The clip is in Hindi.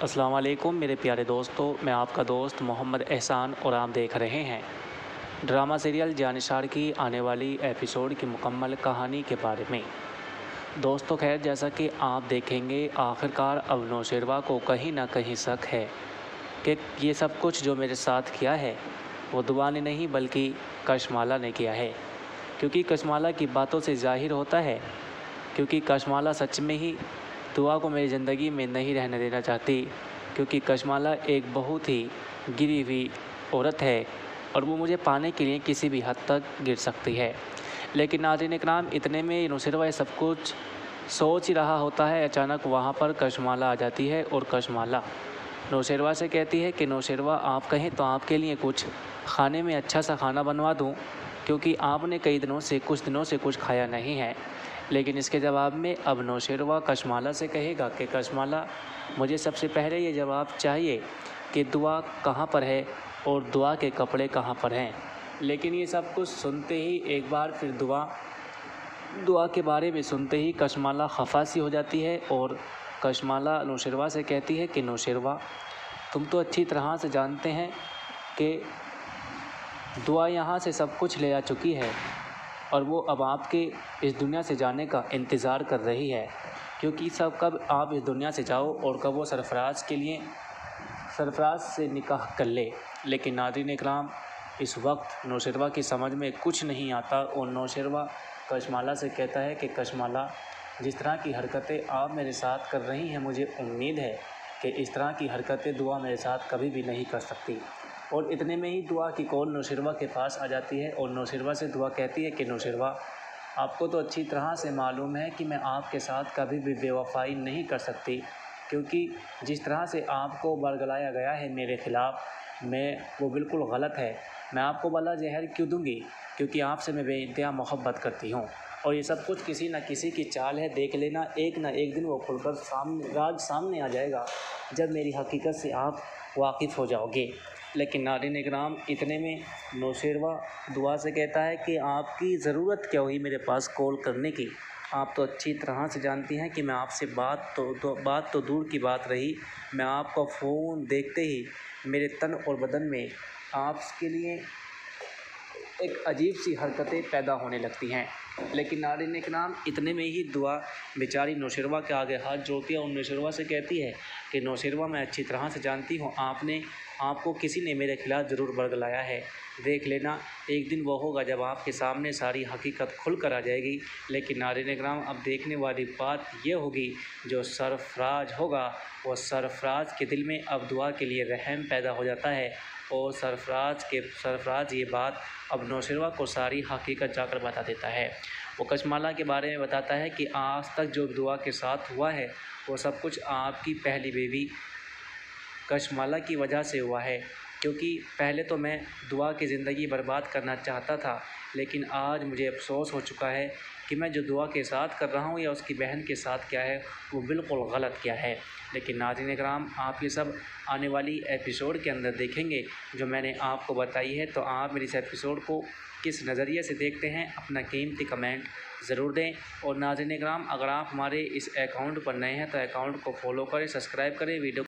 अस्सलाम वालेकुम मेरे प्यारे दोस्तों, मैं आपका दोस्त मोहम्मद एहसान और आप देख रहे हैं ड्रामा सीरियल जानिसार की आने वाली एपिसोड की मुकम्मल कहानी के बारे में। दोस्तों खैर, जैसा कि आप देखेंगे आखिरकार अब नौशेरवा को कहीं ना कहीं शक है कि ये सब कुछ जो मेरे साथ किया है वो दुआ ने नहीं बल्कि कशमाला ने किया है, क्योंकि कशमाला की बातों से जाहिर होता है क्योंकि कशमाला सच में ही दुआ को मेरी ज़िंदगी में नहीं रहने देना चाहती, क्योंकि कशमाला एक बहुत ही गिरी हुई औरत है और वो मुझे पाने के लिए किसी भी हद तक गिर सकती है। लेकिन नाज़रीन इकराम, इतने में नुसरवा सब कुछ सोच ही रहा होता है, अचानक वहाँ पर कशमाला आ जाती है और कशमाला नौशेरवा से कहती है कि नौशेरवा, आप कहें तो आपके लिए कुछ खाने में अच्छा सा खाना बनवा दूं, क्योंकि आपने कई कुछ दिनों से कुछ खाया नहीं है। लेकिन इसके जवाब में अब नौशेरवा कशमाला से कहेगा कि कशमाला, मुझे सबसे पहले ये जवाब चाहिए कि दुआ कहाँ पर है और दुआ के कपड़े कहाँ पर हैं। लेकिन ये सब कुछ सुनते ही एक बार फिर दुआ के बारे में सुनते ही कशमाला खफा सी हो जाती है और कशमाला नौशेरवा से कहती है कि नौशेरवा, तुम तो अच्छी तरह से जानते हैं कि दुआ यहाँ से सब कुछ ले आ चुकी है और वो अब आपके इस दुनिया से जाने का इंतज़ार कर रही है, क्योंकि सब कब आप इस दुनिया से जाओ और कब वो सरफराज से निकाह कर ले। लेकिन नाज़रीन इकराम, इस वक्त नौशेरवा की समझ में कुछ नहीं आता और नौशेरवा कशमाला से कहता है कि कशमाला, जिस तरह की हरकतें आप मेरे साथ कर रही हैं, मुझे उम्मीद है कि इस तरह की हरकतें दुआ मेरे साथ कभी भी नहीं कर सकती। और इतने में ही दुआ की कॉल नौशेरवा के पास आ जाती है और नौशेरवा से दुआ कहती है कि नौशेरवा, आपको तो अच्छी तरह से मालूम है कि मैं आपके साथ कभी भी बेवफाई नहीं कर सकती, क्योंकि जिस तरह से आपको बरगलाया गया है मेरे ख़िलाफ़, वो बिल्कुल गलत है। मैं आपको भला जहर क्यों दूंगी, क्योंकि आपसे मैं बेइंतहा मोहब्बत करती हूँ और ये सब कुछ किसी न किसी की चाल है। देख लेना, एक ना एक दिन वो खुलकर राज सामने आ जाएगा जब मेरी हकीकत से आप वाकिफ़ हो जाओगे। लेकिन नाज़रीन इकराम, इतने में नौशेरवा दुआ से कहता है कि आपकी ज़रूरत क्या हुई मेरे पास कॉल करने की। आप तो अच्छी तरह से जानती हैं कि मैं आपसे बात तो दूर की बात रही, मैं आपका फ़ोन देखते ही मेरे तन और बदन में आपके लिए एक अजीब सी हरकतें पैदा होने लगती हैं। लेकिन नाज़रीन इकराम, इतने में ही दुआ बेचारी नौशेरवा के आगे हाथ जोड़ती है और नौशेरवा से कहती है कि नौशेरवा, मैं अच्छी तरह से जानती हूँ आपको किसी ने मेरे खिलाफ़ ज़रूर बरगलाया है। देख लेना, एक दिन वो होगा जब आपके सामने सारी हकीकत खुल कर आ जाएगी। लेकिन नाज़रीन इकराम, अब देखने वाली बात ये होगी, जो सरफराज होगा वो सरफराज के दिल में अब दुआ के लिए रहम पैदा हो जाता है और सरफराज ये बात अब नौशेरवा को सारी हकीकत जाकर बता देता है। वो कशमाला के बारे में बताता है कि आज तक जो दुआ के साथ हुआ है वो सब कुछ आपकी पहली बीवी कशमाला की वजह से हुआ है, क्योंकि पहले तो मैं दुआ की ज़िंदगी बर्बाद करना चाहता था, लेकिन आज मुझे अफसोस हो चुका है कि मैं जो दुआ के साथ कर रहा हूँ या उसकी बहन के साथ क्या है वो बिल्कुल गलत किया है। लेकिन नाज़रीन इकराम, आप ये सब आने वाली एपिसोड के अंदर देखेंगे जो मैंने आपको बताई है। तो आप मेरे इस एपिसोड को किस नज़रिए से देखते हैं, अपना कीमती कमेंट ज़रूर दें। और नाज़रीन इकराम, अगर आप हमारे इस अकाउंट पर नए हैं तो अकाउंट को फॉलो करें, सब्सक्राइब करें, वीडियो